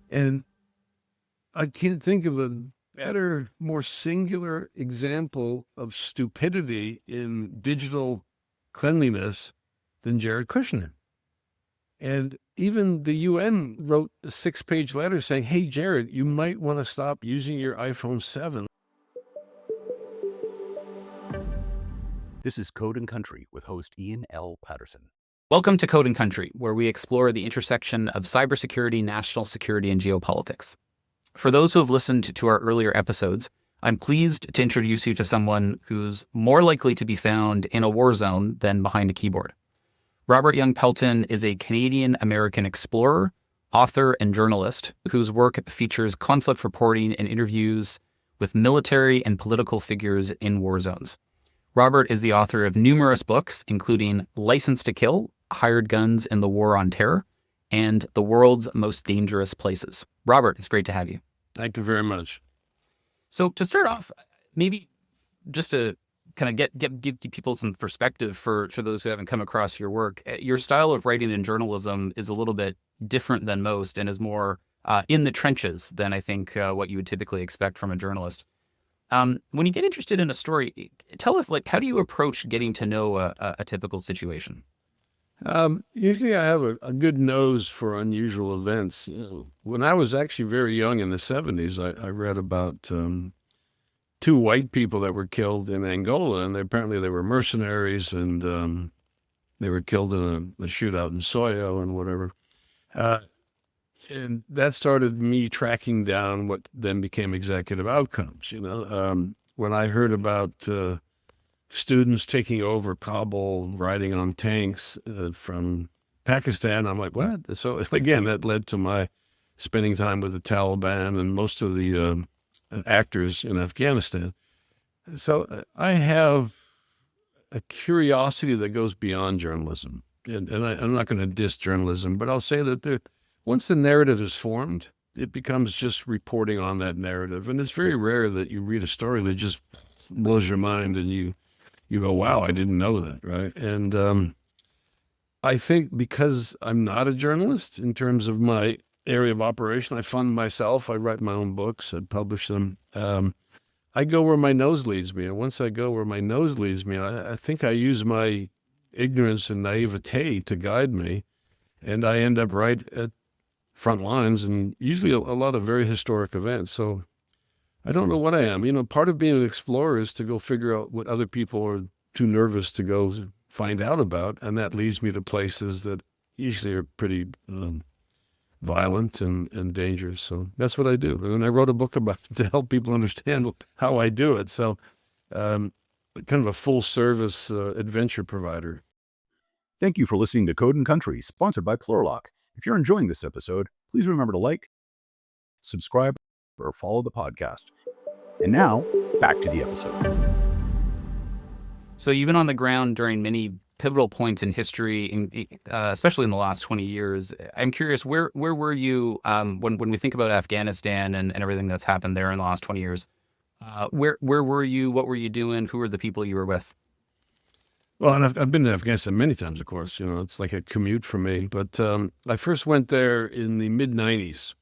And I can't think of a better, more singular example of stupidity in digital cleanliness than Jared Kushner. And even the UN wrote a 6-page letter saying, hey, Jared, you might want to stop using your iPhone 7. This is Code and Country with host Ian L. Patterson. Welcome to Code and Country, where we explore the intersection of cybersecurity, national security, and geopolitics. For those who have listened to our earlier episodes, I'm pleased to introduce you to someone who's more likely to be found in a war zone than behind a keyboard. Robert Young Pelton is a Canadian-American explorer, author, and journalist whose work features conflict reporting and interviews with military and political figures in war zones. Robert is the author of numerous books, including License to Kill, Hired Guns in the War on Terror, and The World's Most Dangerous Places. Robert, it's great to have you. Thank you very much. So to start off, maybe just to kind of give people some perspective for those who haven't come across your work, your style of writing in journalism is a little bit different than most and is more in the trenches than I think what you would typically expect from a journalist. When you get interested in a story, tell us, how do you approach getting to know a typical situation? Usually I have a good nose for unusual events. When I was actually very young in the 70s, I read about two white people that were killed in Angola, and apparently they were mercenaries, and they were killed in a shootout in Soyo and whatever. And that started me tracking down what then became executive outcomes. When I heard about students taking over Kabul, riding on tanks from Pakistan, I'm like, what? So again, that led to my spending time with the Taliban and most of the actors in Afghanistan. So I have a curiosity that goes beyond journalism. And I'm not going to diss journalism, but I'll say that once the narrative is formed, it becomes just reporting on that narrative. And it's very rare that you read a story that just blows your mind and you go, wow, I didn't know that, right? And I think because I'm not a journalist in terms of my area of operation, I fund myself, I write my own books, I publish them. I go where my nose leads me. And once I go where my nose leads me, I think I use my ignorance and naivete to guide me. And I end up right at front lines and usually a lot of very historic events. So I don't know what I am. Part of being an explorer is to go figure out what other people are too nervous to go find out about. And that leads me to places that usually are pretty violent and dangerous. So that's what I do. And I wrote a book about it to help people understand how I do it. So kind of a full service adventure provider. Thank you for listening to Code and Country, sponsored by Plurilock. If you're enjoying this episode, please remember to like, subscribe, or follow the podcast. And now, back to the episode. So you've been on the ground during many pivotal points in history, especially in the last 20 years. I'm curious, where were you when we think about Afghanistan and everything that's happened there in the last 20 years? Where were you? What were you doing? Who were the people you were with? Well, and I've been to Afghanistan many times, of course. It's like a commute for me. But I first went there in the mid-'90s,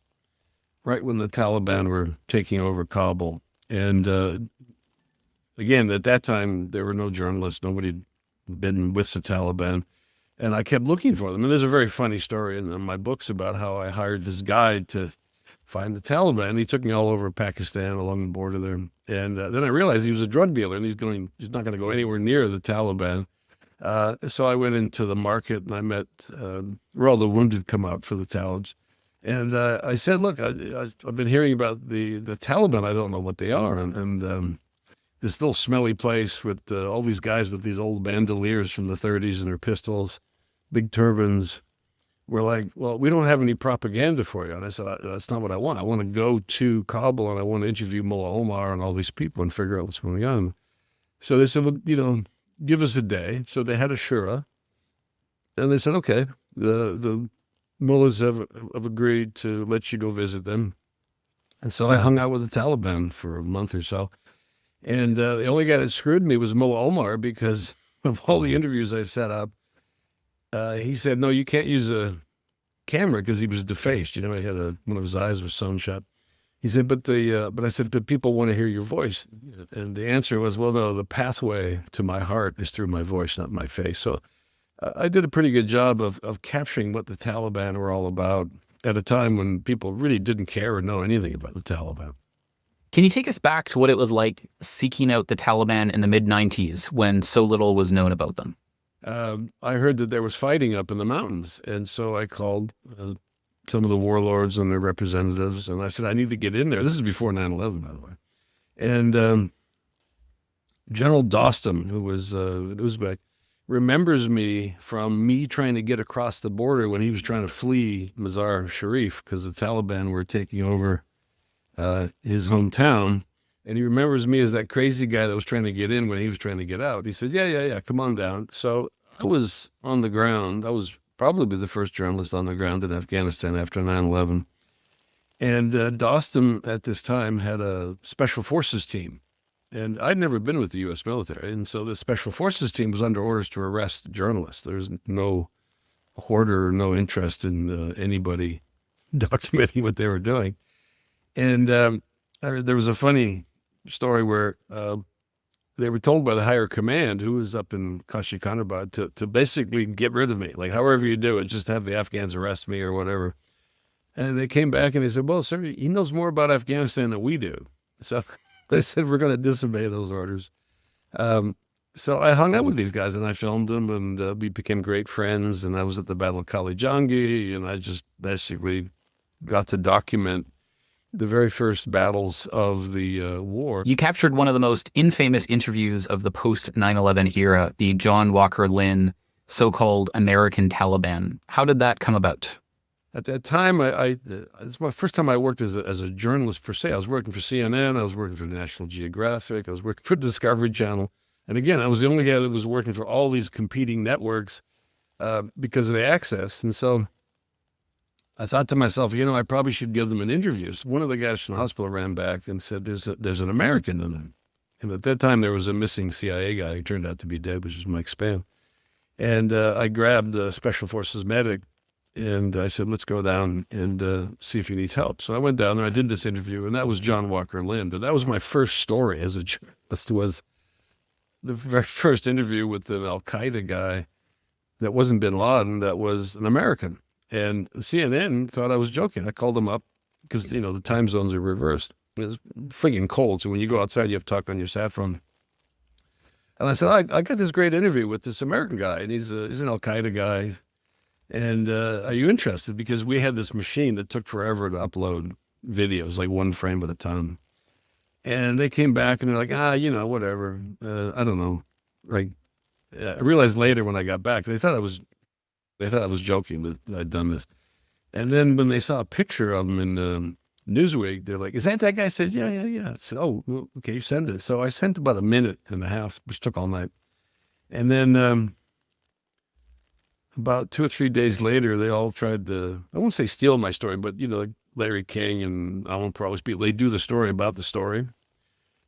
right when the Taliban were taking over Kabul. And again, at that time, there were no journalists. Nobody had been with the Taliban. And I kept looking for them. And there's a very funny story in my books about how I hired this guide to find the Taliban. He took me all over Pakistan along the border there. And then I realized he was a drug dealer and he's not going to go anywhere near the Taliban. So I went into the market and I met where all the wounded come out for the Talibs. And I said, look, I've been hearing about the Taliban. I don't know what they are. And this little smelly place with all these guys with these old bandoliers from the 30s and their pistols, big turbans. We're like, well, we don't have any propaganda for you. And I said, that's not what I want. I want to go to Kabul and I want to interview Mullah Omar and all these people and figure out what's going on. So they said, well, give us a day. So they had a shura. And they said, okay, the mullahs have agreed to let you go visit them. And so I hung out with the Taliban for a month or so. And the only guy that screwed me was Mullah Omar because of all the interviews I set up. He said, no, you can't use a camera because he was defaced. You know, he had one of his eyes was sewn shut. He said, but I said, but people want to hear your voice. And the answer was, well, no, the pathway to my heart is through my voice, not my face. So I did a pretty good job of capturing what the Taliban were all about at a time when people really didn't care or know anything about the Taliban. Can you take us back to what it was like seeking out the Taliban in the mid-90s when so little was known about them? I heard that there was fighting up in the mountains. And so I called some of the warlords and their representatives, and I said, I need to get in there. This is before 9/11, by the way. And General Dostum, who was Uzbek, remembers me from me trying to get across the border when he was trying to flee Mazar Sharif because the Taliban were taking over his hometown. And he remembers me as that crazy guy that was trying to get in when he was trying to get out. He said, yeah, come on down. So I was on the ground. I was probably the first journalist on the ground in Afghanistan after 9/11. And Dostum at this time had a special forces team. And I'd never been with the U.S. military. And so the special forces team was under orders to arrest journalists. There's no order, no interest in anybody documenting what they were doing. And there was a funny story where they were told by the higher command, who was up in Kashyyykanabad, to basically get rid of me. Like, however you do it, just have the Afghans arrest me or whatever. And they came back and they said, well, sir, he knows more about Afghanistan than we do. So they said, we're going to disobey those orders. So I hung out with these guys and I filmed them, and we became great friends. And I was at the Battle of Kali Jangi, and I just basically got to document the very first battles of the war. You captured one of the most infamous interviews of the post-9/11 era, the John Walker Lynn so-called American Taliban. How did that come about? At that time, it's my first time I worked as a journalist per se. I was working for CNN, I was working for National Geographic, I was working for Discovery Channel. And again, I was the only guy that was working for all these competing networks because of the access. And so I thought to myself, I probably should give them an interview. So one of the guys from the hospital ran back and said, there's an American in them. And at that time, there was a missing CIA guy who turned out to be dead, which is Mike Spann. And I grabbed a Special Forces medic, and I said, let's go down and see if he needs help. So I went down there, I did this interview, and that was John Walker Lynn. And that was my first story as a journalist, was the very first interview with an Al-Qaeda guy that wasn't bin Laden, that was an American. And CNN thought I was joking. I called them up because, the time zones are reversed. It was friggin' cold. So when you go outside, you have to talk on your sat phone. And I said, I got this great interview with this American guy, and he's an Al-Qaeda guy. And are you interested? Because we had this machine that took forever to upload videos, like one frame at a time. And they came back and they're like, whatever. I don't know. Like, I realized later when I got back, they thought I was joking that I'd done this. And then when they saw a picture of him in Newsweek, they're like, is that guy? I said, yeah. I said, oh, well, okay, you send it. So I sent about a minute and a half, which took all night. And then about 2 or 3 days later, they all tried to, I won't say steal my story, but, like Larry King and Alan Peral's people, they do the story about the story.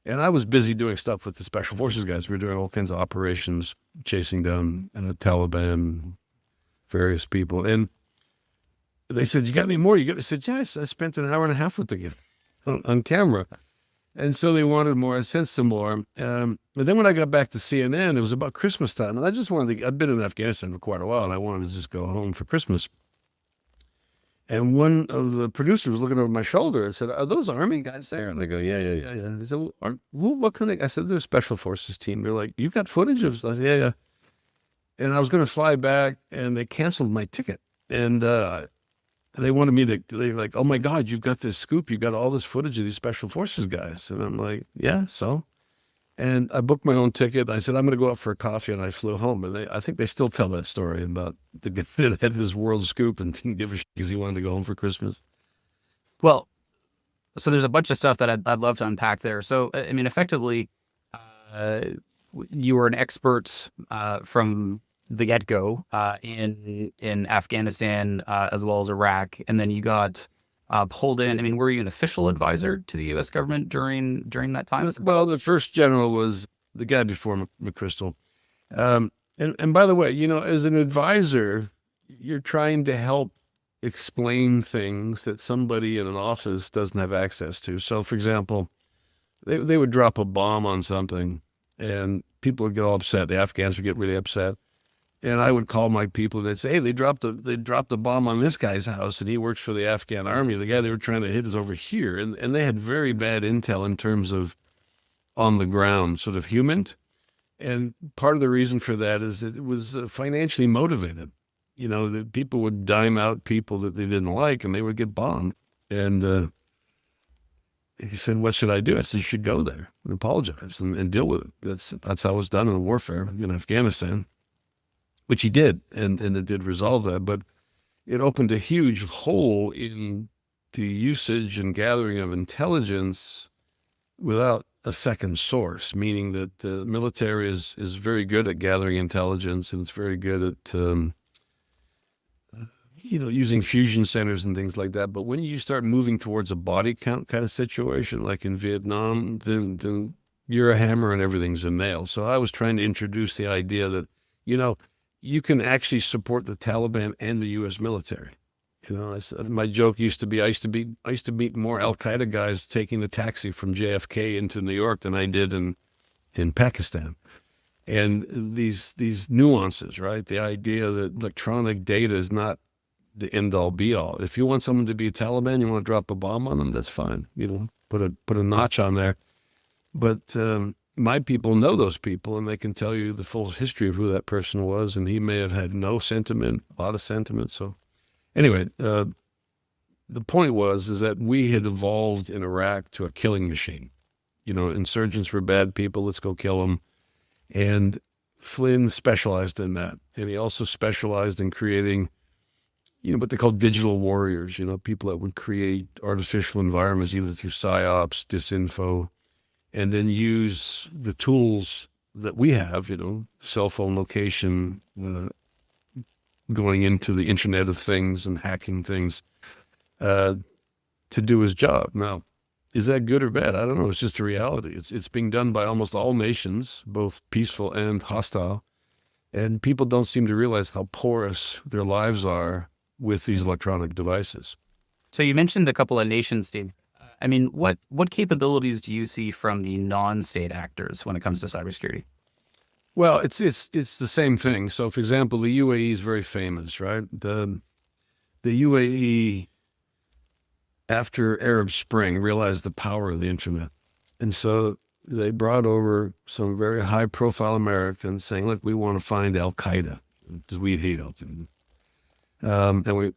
And I was busy doing stuff with the Special Forces guys. We were doing all kinds of operations, chasing down the Taliban, various people. And they said, you got any more? I said, yes, I spent an hour and a half with the guy on camera. And so they wanted more. I sent some more. And then when I got back to CNN, it was about Christmas time. And I just I'd been in Afghanistan for quite a while, and I wanted to just go home for Christmas. And one of the producers was looking over my shoulder and said, are those Army guys there? And I go, yeah. They said, what kind of, I said, they're a Special Forces team. They're like, you got footage of, I said, yeah. And I was going to fly back, and they canceled my ticket. And they wanted me to, they're like, oh my God, you've got this scoop. You've got all this footage of these Special Forces guys. And I'm like, yeah, so? And I booked my own ticket. I said, I'm going to go out for a coffee, and I flew home. And I think they still tell that story about the guy that had this world scoop and didn't give a shit because he wanted to go home for Christmas. Well, so there's a bunch of stuff that I'd love to unpack there. So, I mean, effectively, you were an expert from the get-go in Afghanistan as well as Iraq, and then you got pulled in. I mean, were you an official advisor to the U.S. government during that time? Well, the first general was the guy before McChrystal. And by the way, as an advisor, you're trying to help explain things that somebody in an office doesn't have access to. So, for example, they would drop a bomb on something and people would get all upset. The Afghans would get really upset. And I would call my people and they'd say, hey, they dropped a bomb on this guy's house and he works for the Afghan army. The guy they were trying to hit is over here. And they had very bad intel in terms of on the ground, sort of human. And part of the reason for that is that it was financially motivated. You know, the people would dime out people that they didn't like and they would get bombed. And he said, what should I do? I said, you should go there and apologize and deal with it. That's how it was done in warfare in Afghanistan, which he did. And it did resolve that. But it opened a huge hole in the usage and gathering of intelligence without a second source, meaning that the military is very good at gathering intelligence and it's very good at, using fusion centers and things like that. But when you start moving towards a body count kind of situation, like in Vietnam, then you're a hammer and everything's a nail. So I was trying to introduce the idea that, you can actually support the Taliban and the U.S. military. My joke used to be, I used to meet more Al-Qaeda guys taking the taxi from JFK into New York than I did in Pakistan. And these nuances, right? The idea that electronic data is not the end all be all. If you want someone to be a Taliban, you want to drop a bomb on them, that's fine. Put a notch on there. But my people know those people and they can tell you the full history of who that person was. And he may have had no sentiment, a lot of sentiment. So anyway, the point is that we had evolved in Iraq to a killing machine. Insurgents were bad people, let's go kill them. And Flynn specialized in that. And he also specialized in creating, what they call digital warriors, people that would create artificial environments, either through psyops, disinfo, and then use the tools that we have, cell phone location, going into the Internet of Things and hacking things, to do his job. Now, is that good or bad? I don't know. It's just a reality. It's being done by almost all nations, both peaceful and hostile. And people don't seem to realize how porous their lives are with these electronic devices. So you mentioned a couple of nation states. I mean, what capabilities do you see from the non-state actors when it comes to cybersecurity? Well, it's the same thing. So, for example, the UAE is very famous, right? The UAE, after Arab Spring, realized the power of the internet. And so they brought over some very high-profile Americans saying, look, we want to find Al-Qaeda, because we hate Al-Qaeda.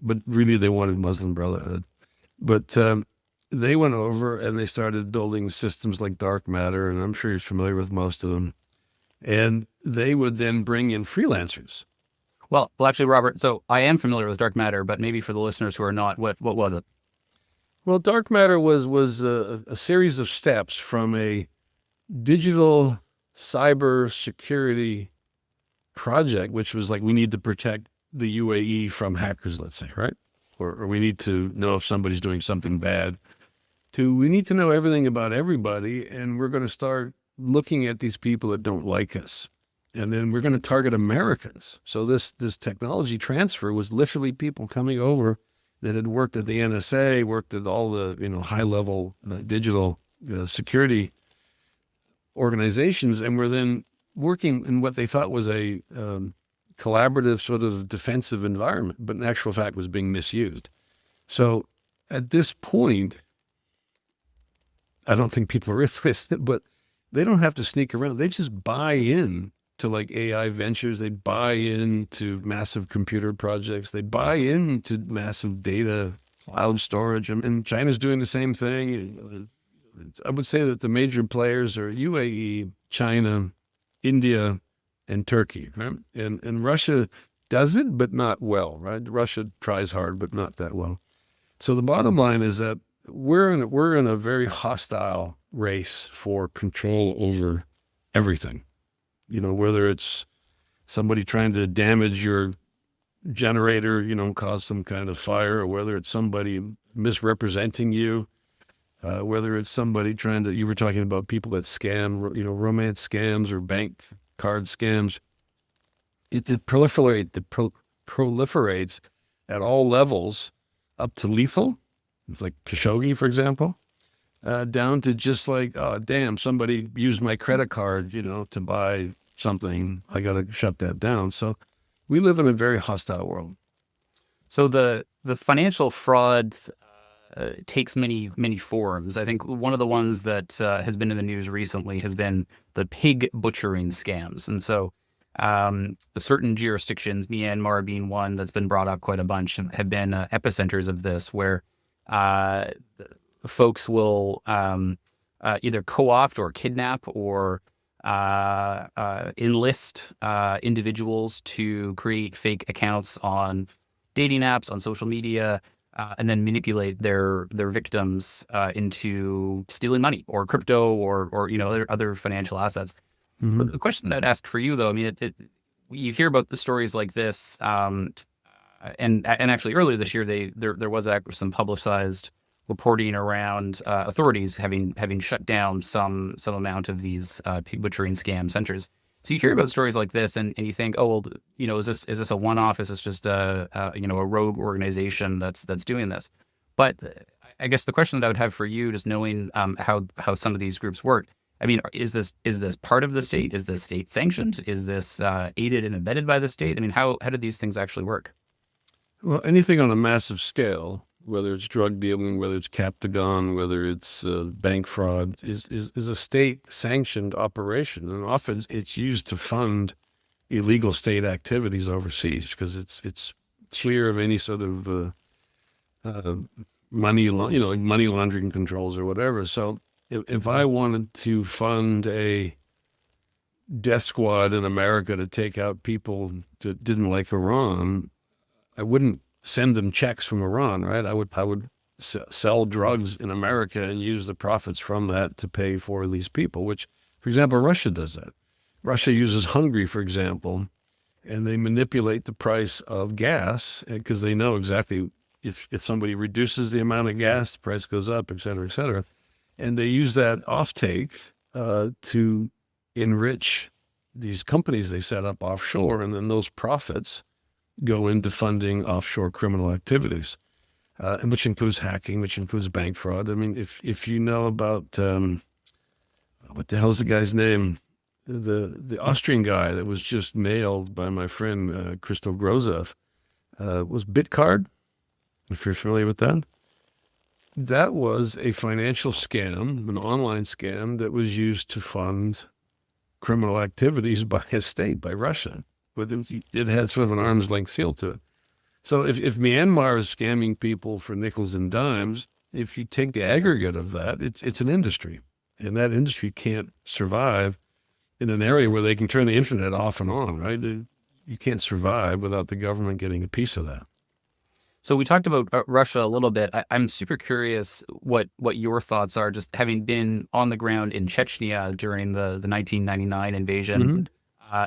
But really they wanted Muslim Brotherhood. But they went over and they started building systems like dark matter, and I'm sure you're familiar with most of them. And they would then bring in freelancers. Well, actually, Robert, so I am familiar with dark matter, but maybe for the listeners who are not, what was it? Well, dark matter was a series of steps from a digital cyber security project, which was like, we need to protect the UAE from hackers, let's say, right? Or we need to know if somebody's doing something bad, to we need to know everything about everybody, and we're going to start looking at these people that don't like us. And then we're going to target Americans. So this technology transfer was literally people coming over that had worked at the NSA, worked at all the high-level digital security organizations, and were then working in what they thought was a collaborative sort of defensive environment, but in actual fact was being misused. So at this point, I don't think people realize it, but they don't have to sneak around. They just buy in to like AI ventures. They buy into massive computer projects. They buy into massive data cloud storage. And China's doing the same thing. I would say that the major players are UAE, China, India, and Turkey, right? And Russia does it, but not well, right? Russia tries hard, but not that well. So the bottom line is that we're in a very hostile race for control over everything. Whether it's somebody trying to damage your generator, cause some kind of fire, or whether it's somebody misrepresenting you, whether it's somebody you were talking about people that scam, romance scams or bank card scams. It proliferates at all levels up to lethal, like Khashoggi, for example, down to just like, oh, damn, somebody used my credit card, to buy something. I got to shut that down. So we live in a very hostile world. So the financial fraud takes many forms. I think one of the ones that has been in the news recently has been the pig butchering scams. And so certain jurisdictions, Myanmar being one that's been brought up quite a bunch, have been epicenters of this, where folks will either co-opt or kidnap or enlist individuals to create fake accounts on dating apps, on social media, and then manipulate their victims into stealing money or crypto or other financial assets. Mm-hmm. But the question I'd ask for you, though, I mean, you hear about the stories like this, and actually earlier this year, there was some publicized reporting around authorities having shut down some amount of these pig butchering scam centers. So you hear about stories like this, and you think, oh well, is this a one-off? Is this just a rogue organization that's doing this? But I guess the question that I would have for you, just knowing how some of these groups work, I mean, is this part of the state? Is this state sanctioned? Is this aided and abetted by the state? I mean, how do these things actually work? Well, anything on a massive scale, whether it's drug dealing, whether it's Captagon, whether it's bank fraud, is a state-sanctioned operation. And often it's used to fund illegal state activities overseas because it's clear of any sort of money laundering controls or whatever. So if I wanted to fund a death squad in America to take out people that didn't like Iran, I wouldn't send them checks from Iran, right? I would sell drugs in America and use the profits from that to pay for these people, which, for example, Russia does that. Russia uses Hungary, for example, and they manipulate the price of gas because they know exactly if somebody reduces the amount of gas, the price goes up, et cetera, et cetera. And they use that offtake to enrich these companies they set up offshore, and then those profits go into funding offshore criminal activities, and which includes hacking, which includes bank fraud. I mean, if you know about what the hell's the guy's name, the Austrian guy that was just nailed by my friend Christoph Grozev, was Bitcard. If you're familiar with that, that was a financial scam, an online scam that was used to fund criminal activities by a state, by Russia. But it had sort of an arm's length feel to it. So if Myanmar is scamming people for nickels and dimes, if you take the aggregate of that, it's an industry. And that industry can't survive in an area where they can turn the internet off and on, right? You can't survive without the government getting a piece of that. So we talked about Russia a little bit. I'm super curious what your thoughts are, just having been on the ground in Chechnya during the 1999 invasion. Mm-hmm.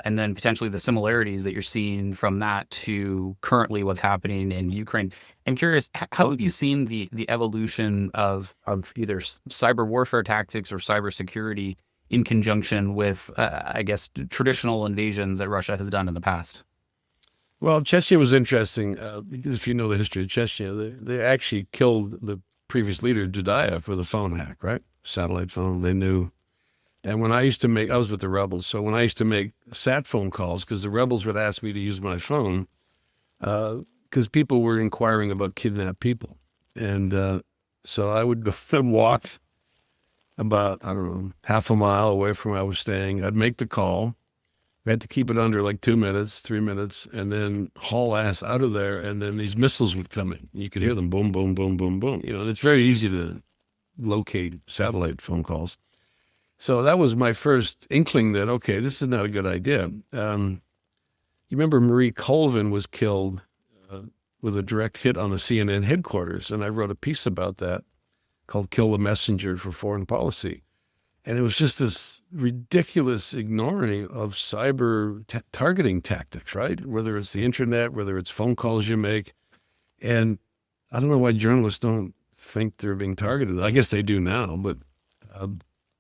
And then potentially the similarities that you're seeing from that to currently what's happening in Ukraine. I'm curious, how have you seen the evolution of either cyber warfare tactics or cybersecurity in conjunction with, I guess, traditional invasions that Russia has done in the past? Well, Chechnya was interesting because if you know the history of Chechnya, they actually killed the previous leader, Dudayev, with a phone hack, right? Satellite phone, they knew. And when I used to I was with the rebels, so when I used to make sat phone calls, because the rebels would ask me to use my phone, because people were inquiring about kidnapped people. And so I would walk about, I don't know, half a mile away from where I was staying. I'd make the call. We had to keep it under like 2 minutes, 3 minutes, and then haul ass out of there. And then these missiles would come in. You could hear them boom, boom, boom, boom, boom. And it's very easy to locate satellite phone calls. So that was my first inkling that, okay, this is not a good idea. You remember Marie Colvin was killed with a direct hit on the CNN headquarters. And I wrote a piece about that called Kill the Messenger for Foreign Policy. And it was just this ridiculous ignoring of cyber targeting tactics, right? Whether it's the internet, whether it's phone calls you make. And I don't know why journalists don't think they're being targeted. I guess they do now, but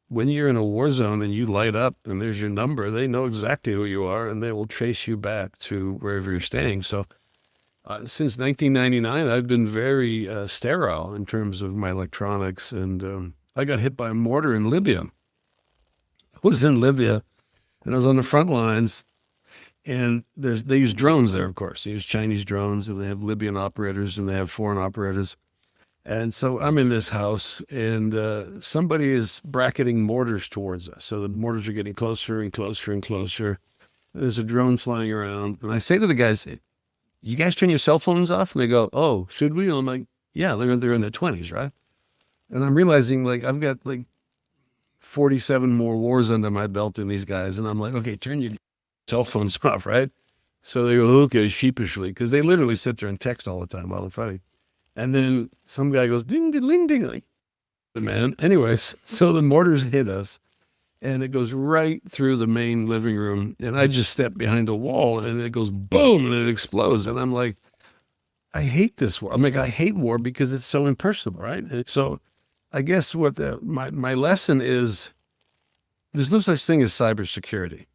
when you're in a war zone and you light up and there's your number, they know exactly who you are and they will trace you back to wherever you're staying. So Since 1999, I've been very sterile in terms of my electronics, and I got hit by a mortar in Libya. I was in Libya, and I was on the front lines, and they use drones there, of course. They use Chinese drones, and they have Libyan operators, and they have foreign operators. And so I'm in this house, and somebody is bracketing mortars towards us. So the mortars are getting closer and closer and closer. There's a drone flying around, and I say to the guys, "You guys turn your cell phones off?" And they go, "Oh, should we?" And I'm like, "Yeah, they're in their 20s, right?" And I'm realizing, like, I've got like 47 more wars under my belt than these guys, and I'm like, "Okay, turn your cell phones off," right? So they go, "Okay," sheepishly, because they literally sit there and text all the time while they're fighting. And then some guy goes, "Ding, ding, ding, ding," like, man. Anyways, so the mortars hit us, and it goes right through the main living room. And I just step behind a wall, and it goes boom, and it explodes. And I'm like, I hate this war. I'm like, I hate war because it's so impersonal, right? And so I guess what my lesson is, there's no such thing as cybersecurity.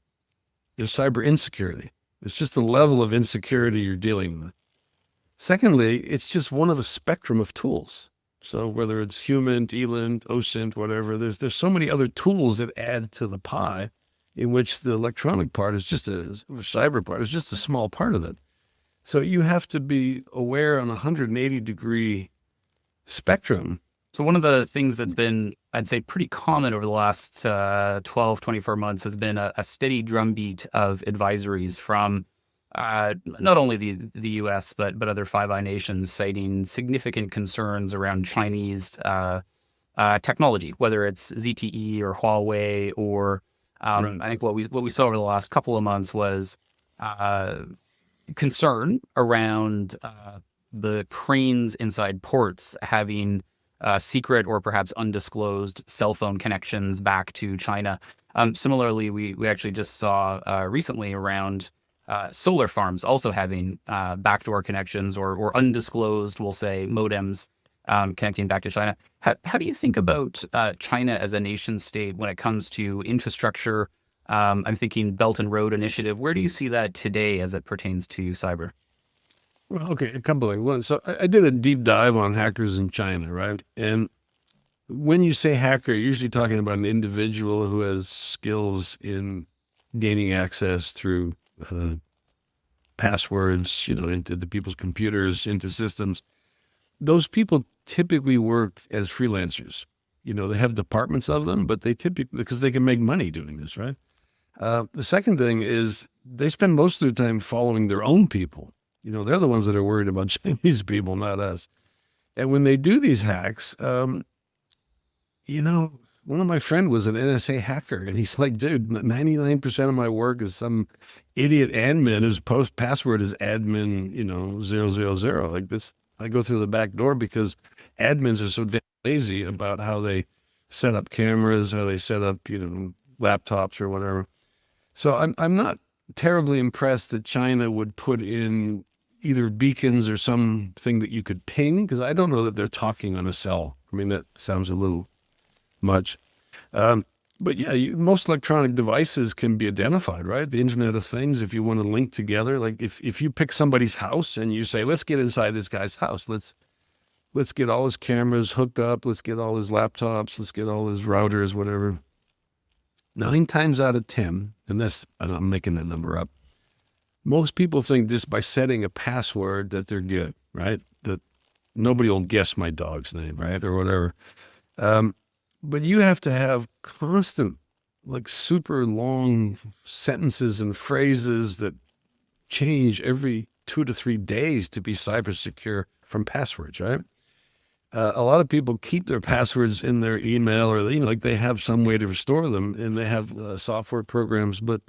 There's cyber insecurity. It's just the level of insecurity you're dealing with. Secondly, it's just one of a spectrum of tools. So whether it's human, ELINT, OSINT, whatever, there's so many other tools that add to the pie, in which the electronic part is just cyber part is just a small part of it. So you have to be aware on a 180-degree spectrum. So one of the things that's been, I'd say, pretty common over the last 12, 24 months has been a steady drumbeat of advisories from not only the U.S., but other Five Eye nations, citing significant concerns around Chinese technology, whether it's ZTE or Huawei, or Right. I think what we saw over the last couple of months was concern around the cranes inside ports having secret or perhaps undisclosed cell phone connections back to China. Similarly, we actually just saw recently around solar farms also having backdoor connections or undisclosed, we'll say, modems connecting back to China. How do you think about China as a nation state when it comes to infrastructure? I'm thinking Belt and Road Initiative. Where do you see that today as it pertains to cyber? Well, okay, a couple of ones. So I did a deep dive on hackers in China, right? And when you say hacker, you're usually talking about an individual who has skills in gaining access through passwords, into the people's computers, into systems. Those people typically work as freelancers. They have departments of them, but they typically, because they can make money doing this, right? The second thing is they spend most of their time following their own people. They're the ones that are worried about Chinese people, not us. And when they do these hacks, one of my friend was an NSA hacker, and he's like, "Dude, 99% of my work is some idiot admin whose password is admin, 000. Like this, I go through the back door because admins are so damn lazy about how they set up cameras, how they set up, laptops or whatever." So I'm not terribly impressed that China would put in either beacons or something that you could ping, because I don't know that they're talking on a cell. I mean, that sounds a little much. But yeah, most electronic devices can be identified, right? The Internet of Things, if you want to link together, like if you pick somebody's house and you say, "Let's get inside this guy's house. Let's get all his cameras hooked up. Let's get all his laptops. Let's get all his routers, whatever." 9 times out of 10, and I'm making that number up, most people think just by setting a password that they're good, right? That nobody will guess my dog's name, right? Or whatever. But you have to have constant, like super long sentences and phrases that change every 2 to 3 days to be cyber secure from passwords, right? A lot of people keep their passwords in their email, or like they have some way to restore them, and they have software programs. But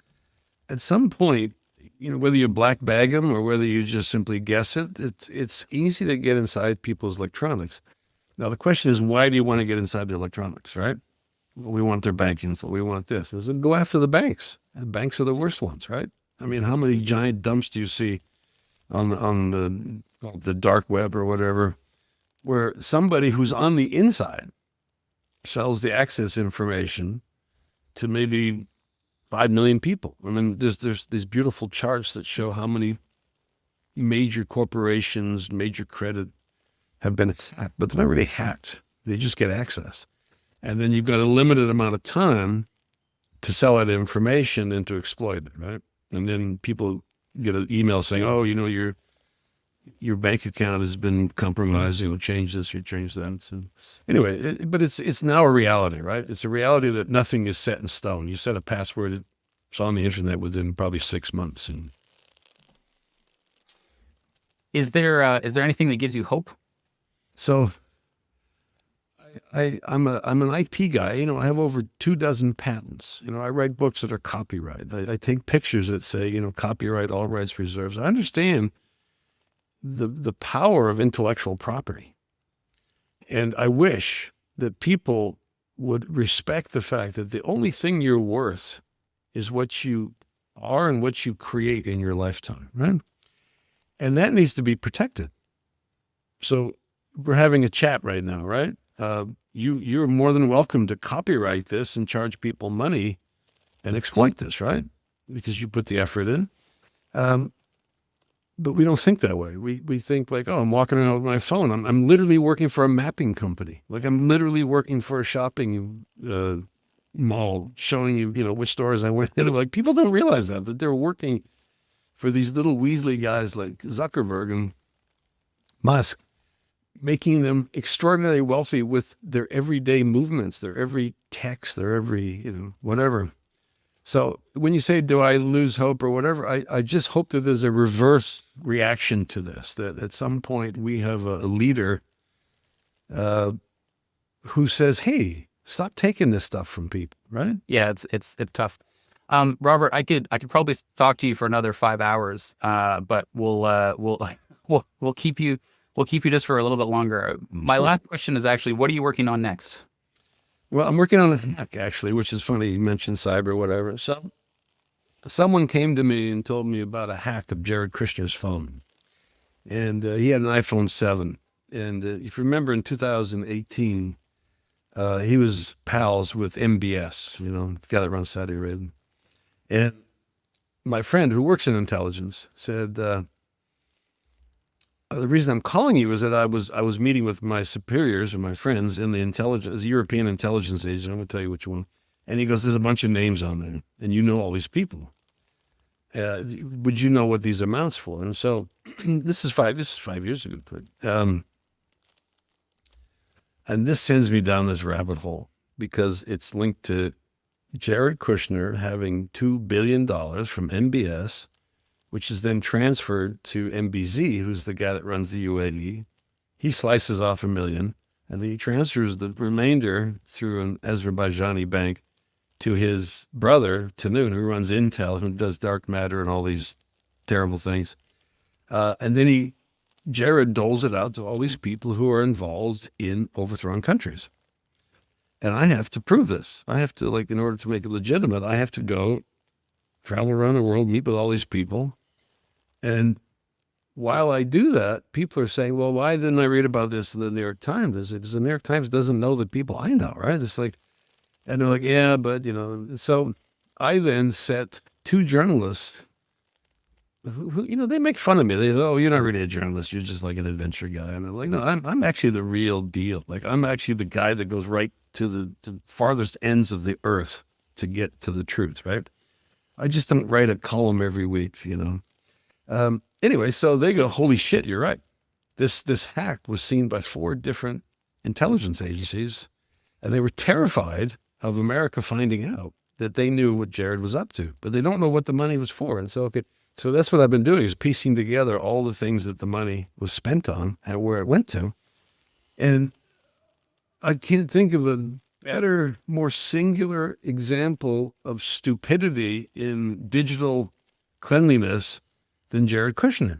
at some point, whether you black bag them or whether you just simply guess it, it's easy to get inside people's electronics. Now the question is, why do you want to get inside their electronics, right? Well, we want their bank info. We want this. So go after the banks. The banks are the worst ones, right? I mean, how many giant dumps do you see on the dark web or whatever, where somebody who's on the inside sells the access information to maybe 5 million people? I mean, there's these beautiful charts that show how many major corporations, major credit have been attacked, but they're not really hacked. They just get access. And then you've got a limited amount of time to sell that information and to exploit it, right? And then people get an email saying, oh, your bank account has been compromised, change this, you change that. So anyway, but it's now a reality, right? It's a reality that nothing is set in stone. You set a password, it's on the internet within probably 6 months. And Is there anything that gives you hope? so I'm an IP guy. I have over 24 patents. I write books that are copyright. I take pictures that say, copyright, all rights reserved. I understand the power of intellectual property. And I wish that people would respect the fact that the only thing you're worth is what you are and what you create in your lifetime, right? And that needs to be protected. So we're having a chat right now, right? You're more than welcome to copyright this and charge people money and exploit this, right? Because you put the effort in. But we don't think that way. We think like, oh, I'm walking around with my phone. I'm literally working for a mapping company. Like I'm literally working for a shopping mall, showing you, which stores I went into. Like people don't realize that they're working for these little Weasley guys like Zuckerberg and Musk, making them extraordinarily wealthy with their everyday movements, their every text, their every, whatever. So when you say, do I lose hope or whatever, I just hope that there's a reverse reaction to this, that at some point we have a leader who says, hey, stop taking this stuff from people, right? Yeah, it's tough. Robert, I could probably talk to you for another 5 hours, but we'll keep you just for a little bit longer. My last question is actually, what are you working on next? Well, I'm working on a hack, actually, which is funny. You mentioned cyber, whatever. So someone came to me and told me about a hack of Jared Kushner's phone. And he had an iPhone 7. And if you remember in 2018, he was pals with MBS, the guy that runs Saudi Arabia. And my friend who works in intelligence said, the reason I'm calling you is that I was meeting with my superiors or my friends in the European intelligence agency. I'm going to tell you which one. And he goes, there's a bunch of names on there, and you know all these people. Would you know what these amounts for? And so this is 5 years ago. And this sends me down this rabbit hole because it's linked to Jared Kushner having $2 billion from MBS, which is then transferred to MBZ, who's the guy that runs the UAE. He slices off $1 million, and then he transfers the remainder through an Azerbaijani bank to his brother, Tanoon, who runs Intel, who does dark matter and all these terrible things. And then Jared doles it out to all these people who are involved in overthrowing countries. And I have to prove this. I have to, in order to make it legitimate, I have to go travel around the world, meet with all these people. And while I do that, people are saying, well, why didn't I read about this in the New York Times? Because the New York Times doesn't know the people I know, right? It's like, and they're like, yeah, but, so I then set 2 journalists who they make fun of me. They go, oh, you're not really a journalist. You're just like an adventure guy. And they're like, no, I'm actually the real deal. Like, I'm actually the guy that goes right to the farthest ends of the earth to get to the truth, right? I just don't write a column every week, Anyway, so they go, holy shit, you're right. This hack was seen by 4 different intelligence agencies, and they were terrified of America finding out that they knew what Jared was up to, but they don't know what the money was for. And so that's what I've been doing, is piecing together all the things that the money was spent on and where it went to. And I can't think of a better, more singular example of stupidity in digital cleanliness than Jared Kushner.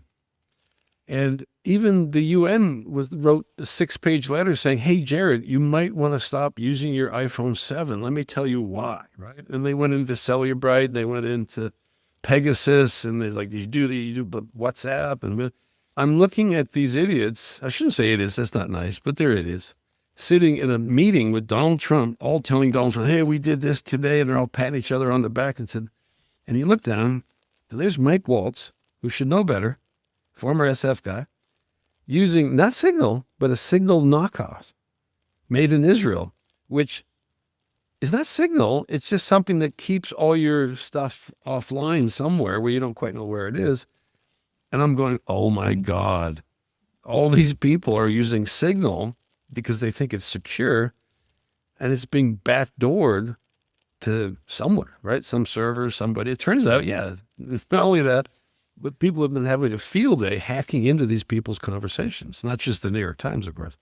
And even the UN wrote a 6-page letter saying, hey, Jared, you might want to stop using your iPhone 7. Let me tell you why, right? And they went into Cellubrite, they went into Pegasus, and there's like, you do WhatsApp. And I'm looking at these idiots. I shouldn't say idiots, that's not nice, but they're idiots, sitting in a meeting with Donald Trump, all telling Donald Trump, hey, we did this today, and they're all patting each other on the back and you look down, and there's Mike Waltz, who should know better, former SF guy, using not Signal, but a Signal knockoff made in Israel, which is not Signal. It's just something that keeps all your stuff offline somewhere where you don't quite know where it is. And I'm going, oh my God, all these people are using Signal because they think it's secure, and it's being backdoored to somewhere, right? Some server, somebody. It turns out, yeah, it's not only that, but people have been having a field day hacking into these people's conversations, not just the New York Times, of course.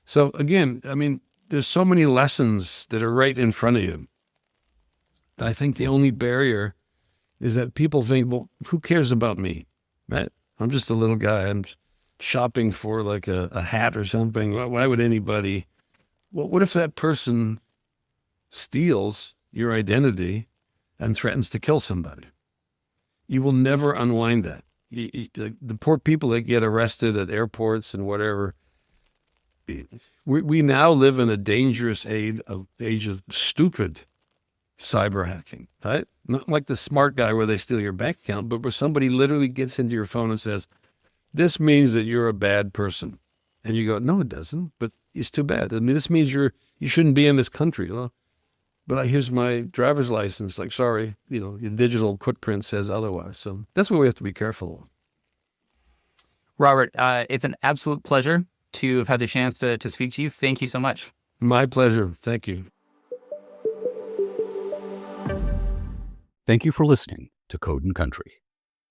So again, I mean, there's so many lessons that are right in front of you. I think the only barrier is that people think, well, who cares about me, right? I'm just a little guy. I'm shopping for like a hat or something. Why would anybody? Well, what if that person steals your identity and threatens to kill somebody? You will never unwind that. The poor people that get arrested at airports and whatever, we now live in a dangerous age of stupid cyber hacking, right? Not like the smart guy where they steal your bank account, but where somebody literally gets into your phone and says, this means that you're a bad person. And you go, no, it doesn't, but it's too bad. I mean, this means you shouldn't be in this country. Well, but here's my driver's license. Like, sorry, your digital footprint says otherwise. So that's what we have to be careful of. Robert, it's an absolute pleasure to have had the chance to speak to you. Thank you so much. My pleasure. Thank you. Thank you for listening to Code and Country.